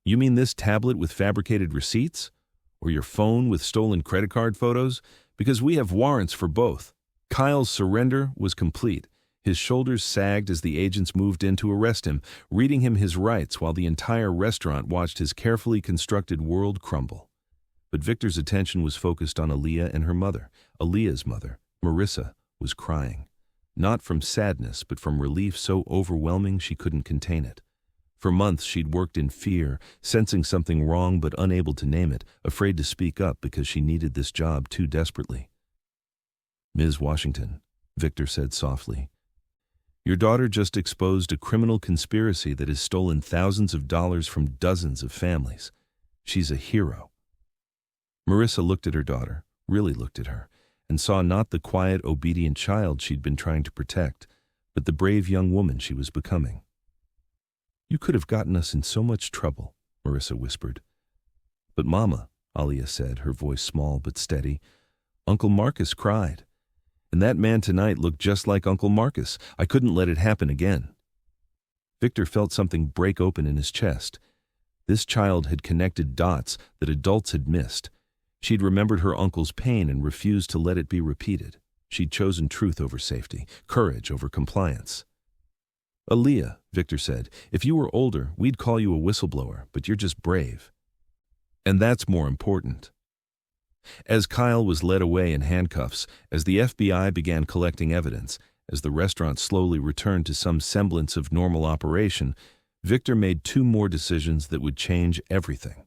"You mean this tablet with fabricated receipts? Or your phone with stolen credit card photos? Because we have warrants for both." Kyle's surrender was complete. His shoulders sagged as the agents moved in to arrest him, reading him his rights while the entire restaurant watched his carefully constructed world crumble. But Victor's attention was focused on Aaliyah and her mother. Aaliyah's mother, Marissa, was crying. Not from sadness, but from relief so overwhelming she couldn't contain it. For months she'd worked in fear, sensing something wrong but unable to name it, afraid to speak up because she needed this job too desperately. "Ms. Washington," Victor said softly, "your daughter just exposed a criminal conspiracy that has stolen thousands of dollars from dozens of families. She's a hero." Marissa looked at her daughter, really looked at her, and saw not the quiet, obedient child she'd been trying to protect, but the brave young woman she was becoming. You could have gotten us in so much trouble, Marissa whispered. But Mama, Alia said, her voice small but steady, Uncle Marcus cried. And that man tonight looked just like Uncle Marcus. I couldn't let it happen again. Victor felt something break open in his chest. This child had connected dots that adults had missed. She'd remembered her uncle's pain and refused to let it be repeated. She'd chosen truth over safety, courage over compliance. Aaliyah, Victor said, if you were older, we'd call you a whistleblower, but you're just brave. And that's more important. As Kyle was led away in handcuffs, as the FBI began collecting evidence, as the restaurant slowly returned to some semblance of normal operation, Victor made two more decisions that would change everything.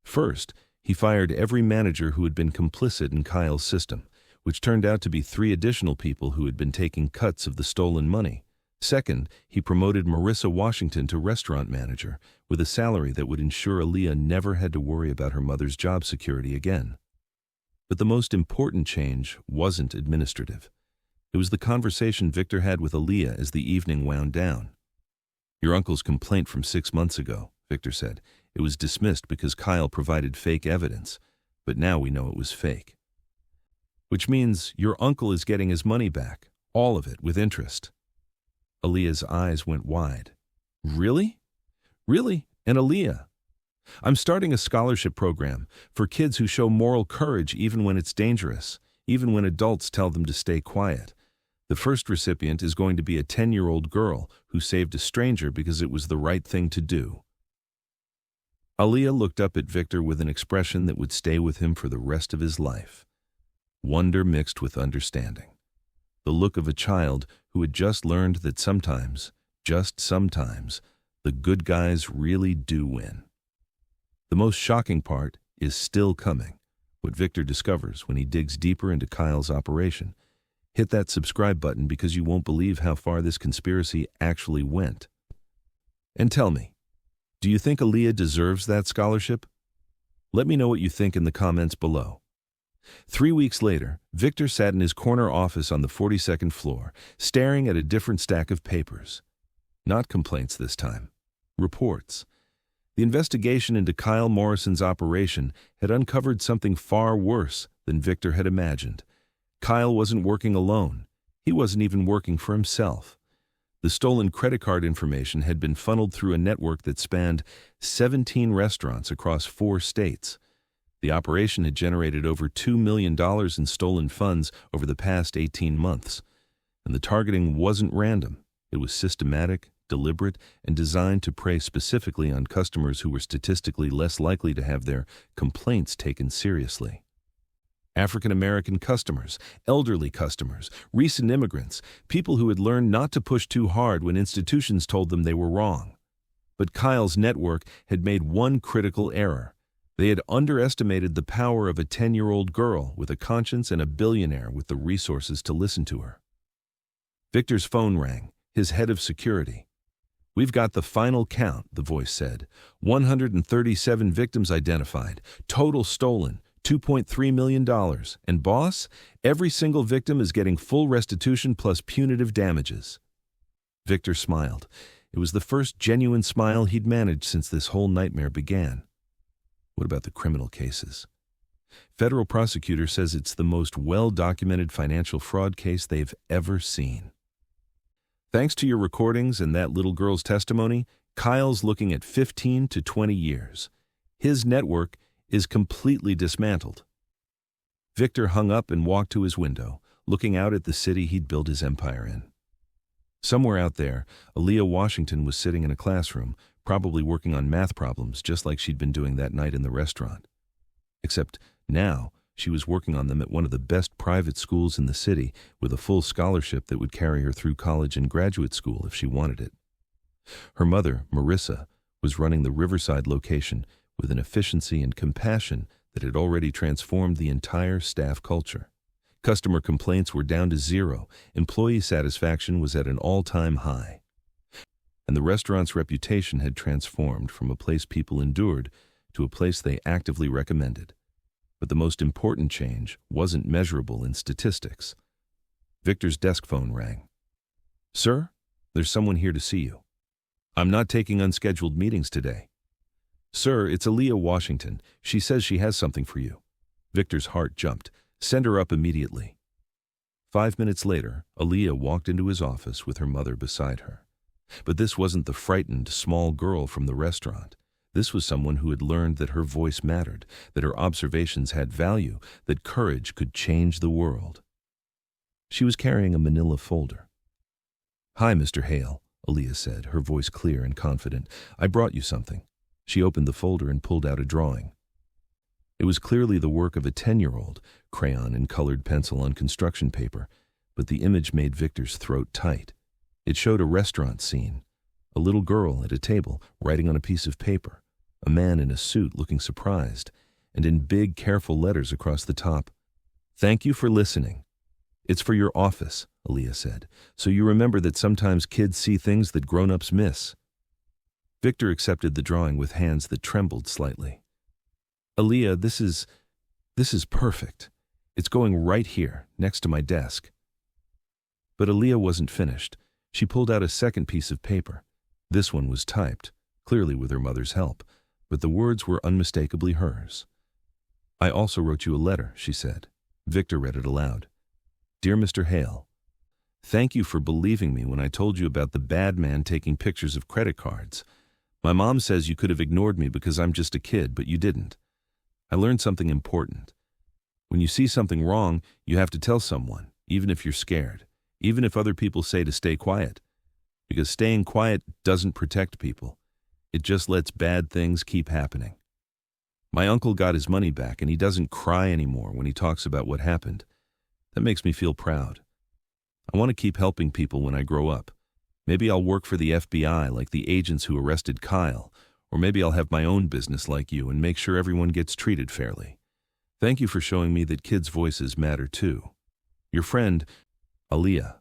First, he fired every manager who had been complicit in Kyle's system, which turned out to be 3 additional people who had been taking cuts of the stolen money. Second, he promoted Marissa Washington to restaurant manager, with a salary that would ensure Aaliyah never had to worry about her mother's job security again. But the most important change wasn't administrative. It was the conversation Victor had with Aaliyah as the evening wound down. Your uncle's complaint from 6 months ago, Victor said. It was dismissed because Kyle provided fake evidence, but now we know it was fake. Which means your uncle is getting his money back, all of it, with interest. Aaliyah's eyes went wide. Really? Really? And Aaliyah? I'm starting a scholarship program for kids who show moral courage even when it's dangerous, even when adults tell them to stay quiet. The first recipient is going to be a 10-year-old girl who saved a stranger because it was the right thing to do. Aaliyah looked up at Victor with an expression that would stay with him for the rest of his life. Wonder mixed with understanding. The look of a child who had just learned that sometimes, just sometimes, the good guys really do win. The most shocking part is still coming, what Victor discovers when he digs deeper into Kyle's operation. Hit that subscribe button because you won't believe how far this conspiracy actually went. And tell me, do you think Aaliyah deserves that scholarship? Let me know what you think in the comments below. 3 weeks later, Victor sat in his corner office on the 42nd floor, staring at a different stack of papers. Not complaints this time. Reports. The investigation into Kyle Morrison's operation had uncovered something far worse than Victor had imagined. Kyle wasn't working alone. He wasn't even working for himself. The stolen credit card information had been funneled through a network that spanned 17 restaurants across 4 states. The operation had generated over $2 million in stolen funds over the past 18 months. And the targeting wasn't random. It was systematic, deliberate, and designed to prey specifically on customers who were statistically less likely to have their complaints taken seriously. African American customers, elderly customers, recent immigrants, people who had learned not to push too hard when institutions told them they were wrong. But Kyle's network had made one critical error. They had underestimated the power of a 10-year-old girl with a conscience and a billionaire with the resources to listen to her. Victor's phone rang, his head of security. We've got the final count, the voice said. 137 victims identified, total stolen, $2.3 million. And boss, every single victim is getting full restitution plus punitive damages. Victor smiled. It was the first genuine smile he'd managed since this whole nightmare began. What about the criminal cases? Federal prosecutor says it's the most well-documented financial fraud case they've ever seen. Thanks to your recordings and that little girl's testimony, Kyle's looking at 15 to 20 years. His network is completely dismantled. Victor hung up and walked to his window, looking out at the city he'd built his empire in. Somewhere out there, Aaliyah Washington was sitting in a classroom, probably working on math problems just like she'd been doing that night in the restaurant. Except now, she was working on them at one of the best private schools in the city with a full scholarship that would carry her through college and graduate school if she wanted it. Her mother, Marissa, was running the Riverside location with an efficiency and compassion that had already transformed the entire staff culture. Customer complaints were down to 0, employee satisfaction was at an all-time high. And the restaurant's reputation had transformed from a place people endured to a place they actively recommended. But the most important change wasn't measurable in statistics. Victor's desk phone rang. Sir, there's someone here to see you. I'm not taking unscheduled meetings today. Sir, it's Aaliyah Washington. She says she has something for you. Victor's heart jumped. Send her up immediately. 5 minutes later, Aaliyah walked into his office with her mother beside her. But this wasn't the frightened, small girl from the restaurant. This was someone who had learned that her voice mattered, that her observations had value, that courage could change the world. She was carrying a manila folder. "Hi, Mr. Hale," Aaliyah said, her voice clear and confident. "I brought you something." She opened the folder and pulled out a drawing. It was clearly the work of a 10-year-old, crayon and colored pencil on construction paper, but the image made Victor's throat tight. It showed a restaurant scene, a little girl at a table writing on a piece of paper, a man in a suit looking surprised, and in big, careful letters across the top, "Thank you for listening. It's for your office," Aaliyah said, "so you remember that sometimes kids see things that grown-ups miss." Victor accepted the drawing with hands that trembled slightly. "Aaliyah, this is perfect. It's going right here, next to my desk." But Aaliyah wasn't finished. She pulled out a second piece of paper. This one was typed, clearly with her mother's help, but the words were unmistakably hers. "I also wrote you a letter," she said. Victor read it aloud. "Dear Mr. Hale, thank you for believing me when I told you about the bad man taking pictures of credit cards. My mom says you could have ignored me because I'm just a kid, but you didn't. I learned something important. When you see something wrong, you have to tell someone, even if you're scared, even if other people say to stay quiet. Because staying quiet doesn't protect people. It just lets bad things keep happening. My uncle got his money back and he doesn't cry anymore when he talks about what happened. That makes me feel proud. I want to keep helping people when I grow up. Maybe I'll work for the FBI like the agents who arrested Kyle, or maybe I'll have my own business like you and make sure everyone gets treated fairly. Thank you for showing me that kids' voices matter too. Your friend, Aaliyah."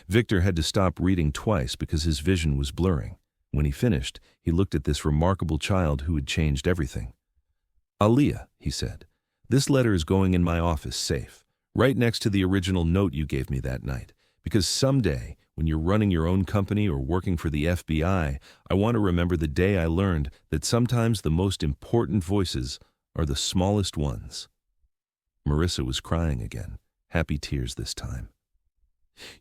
Victor had to stop reading twice because his vision was blurring. When he finished, he looked at this remarkable child who had changed everything. "Aaliyah," he said, "this letter is going in my office safe, right next to the original note you gave me that night, because someday, when you're running your own company or working for the FBI, I want to remember the day I learned that sometimes the most important voices are the smallest ones." Marissa was crying again, happy tears this time.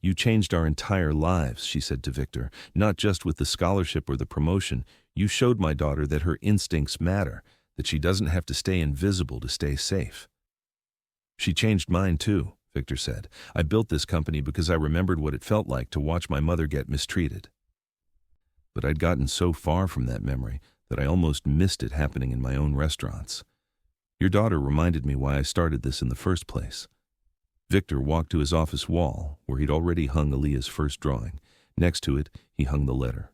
"You changed our entire lives," she said to Victor, "not just with the scholarship or the promotion. You showed my daughter that her instincts matter, that she doesn't have to stay invisible to stay safe." "She changed mine too," Victor said. "I built this company because I remembered what it felt like to watch my mother get mistreated. But I'd gotten so far from that memory that I almost missed it happening in my own restaurants. Your daughter reminded me why I started this in the first place." Victor walked to his office wall, where he'd already hung Aaliyah's first drawing. Next to it, he hung the letter.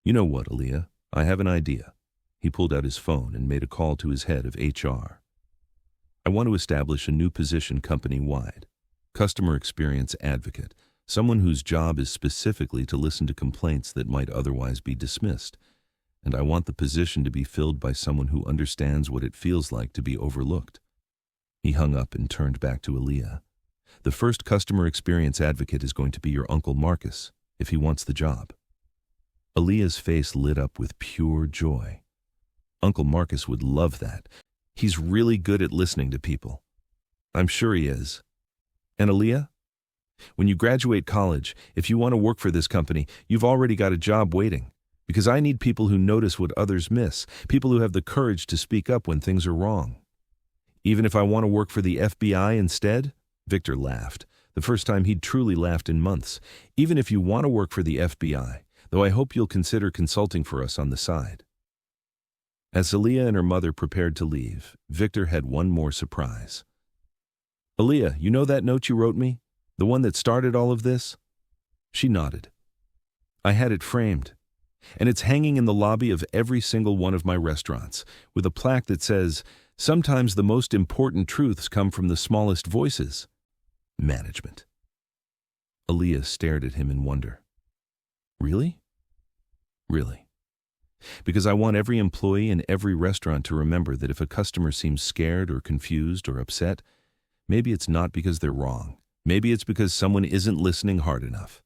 "You know what, Aaliyah? I have an idea." He pulled out his phone and made a call to his head of HR. "I want to establish a new position company-wide. Customer experience advocate, someone whose job is specifically to listen to complaints that might otherwise be dismissed. And I want the position to be filled by someone who understands what it feels like to be overlooked." He hung up and turned back to Aaliyah. "The first customer experience advocate is going to be your Uncle Marcus, if he wants the job." Aaliyah's face lit up with pure joy. "Uncle Marcus would love that. He's really good at listening to people." "I'm sure he is." "And Aaliyah? When you graduate college, if you want to work for this company, you've already got a job waiting. Because I need people who notice what others miss, people who have the courage to speak up when things are wrong." "Even if I want to work for the FBI instead?" Victor laughed, the first time he'd truly laughed in months. "Even if you want to work for the FBI, though I hope you'll consider consulting for us on the side." As Aaliyah and her mother prepared to leave, Victor had one more surprise. "Aaliyah, you know that note you wrote me? The one that started all of this?" She nodded. "I had it framed, and it's hanging in the lobby of every single one of my restaurants, with a plaque that says, 'Sometimes the most important truths come from the smallest voices.' Management." Aaliyah stared at him in wonder. "Really?" "Really. Because I want every employee in every restaurant to remember that if a customer seems scared or confused or upset, maybe it's not because they're wrong. Maybe it's because someone isn't listening hard enough."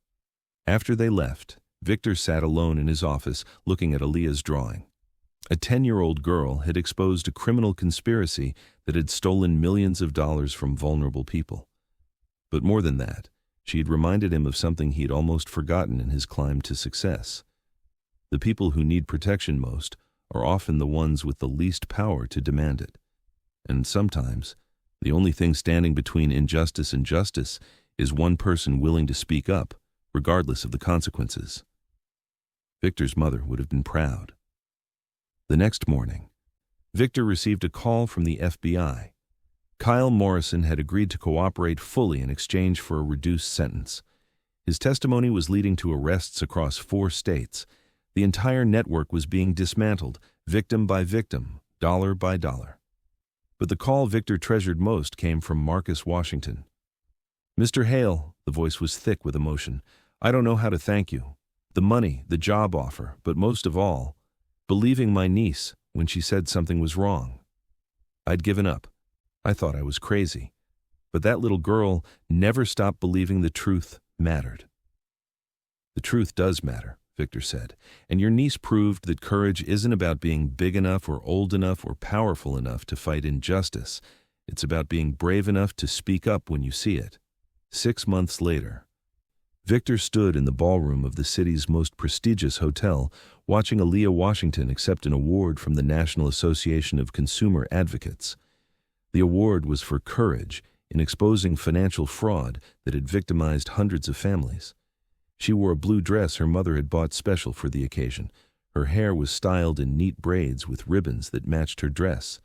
After they left, Victor sat alone in his office looking at Aaliyah's drawing. A 10-year-old girl had exposed a criminal conspiracy that had stolen millions of dollars from vulnerable people. But more than that, she had reminded him of something he had almost forgotten in his climb to success. The people who need protection most are often the ones with the least power to demand it. And sometimes, the only thing standing between injustice and justice is one person willing to speak up, regardless of the consequences. Victor's mother would have been proud. The next morning, Victor received a call from the FBI. Kyle Morrison had agreed to cooperate fully in exchange for a reduced sentence. His testimony was leading to arrests across 4 states. The entire network was being dismantled, victim by victim, dollar by dollar. But the call Victor treasured most came from Marcus Washington. "Mr. Hale," the voice was thick with emotion, "I don't know how to thank you. The money, the job offer, but most of all, believing my niece when she said something was wrong. I'd given up. I thought I was crazy. But that little girl never stopped believing the truth mattered." "The truth does matter," Victor said, "and your niece proved that courage isn't about being big enough or old enough or powerful enough to fight injustice. It's about being brave enough to speak up when you see it." 6 months later, Victor stood in the ballroom of the city's most prestigious hotel, watching Aaliyah Washington accept an award from the National Association of Consumer Advocates. The award was for courage in exposing financial fraud that had victimized hundreds of families. She wore a blue dress her mother had bought special for the occasion. Her hair was styled in neat braids with ribbons that matched her dress.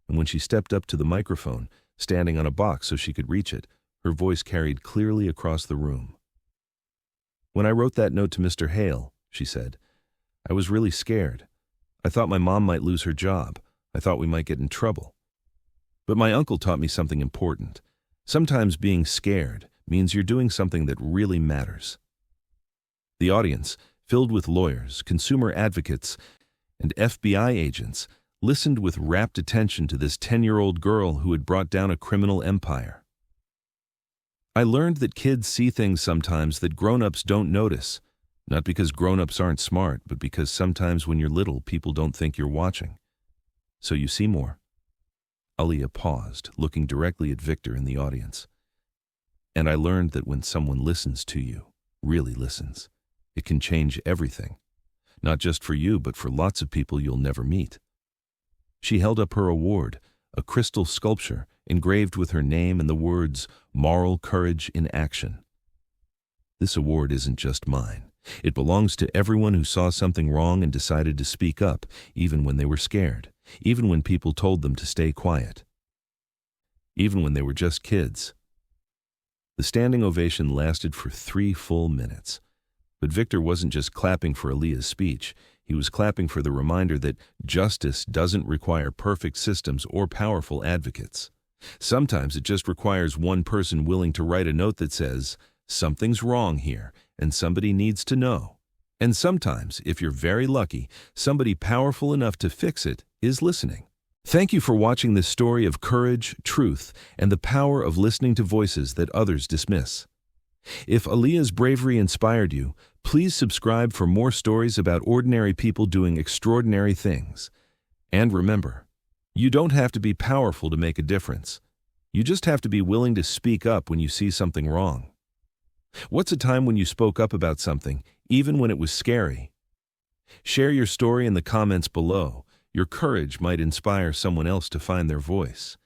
And when she stepped up to the microphone, standing on a box so she could reach it, her voice carried clearly across the room. "When I wrote that note to Mr. Hale," she said, "I was really scared. I thought my mom might lose her job. I thought we might get in trouble. But my uncle taught me something important. Sometimes being scared means you're doing something that really matters." The audience, filled with lawyers, consumer advocates, and FBI agents, listened with rapt attention to this 10-year-old girl who had brought down a criminal empire. "I learned that kids see things sometimes that grown-ups don't notice, not because grown-ups aren't smart, but because sometimes when you're little, people don't think you're watching. So you see more." Aaliyah paused, looking directly at Victor in the audience. "And I learned that when someone listens to you, really listens, it can change everything. Not just for you, but for lots of people you'll never meet." She held up her award, a crystal sculpture engraved with her name and the words, "Moral Courage in Action." "This award isn't just mine. It belongs to everyone who saw something wrong and decided to speak up, even when they were scared, even when people told them to stay quiet, even when they were just kids." The standing ovation lasted for 3 full minutes. But Victor wasn't just clapping for Aaliyah's speech. He was clapping for the reminder that justice doesn't require perfect systems or powerful advocates. Sometimes it just requires one person willing to write a note that says, "Something's wrong here, and somebody needs to know." And sometimes, if you're very lucky, somebody powerful enough to fix it is listening. Thank you for watching this story of courage, truth, and the power of listening to voices that others dismiss. If Aaliyah's bravery inspired you, please subscribe for more stories about ordinary people doing extraordinary things. And remember, you don't have to be powerful to make a difference. You just have to be willing to speak up when you see something wrong. What's a time when you spoke up about something, even when it was scary? Share your story in the comments below. Your courage might inspire someone else to find their voice.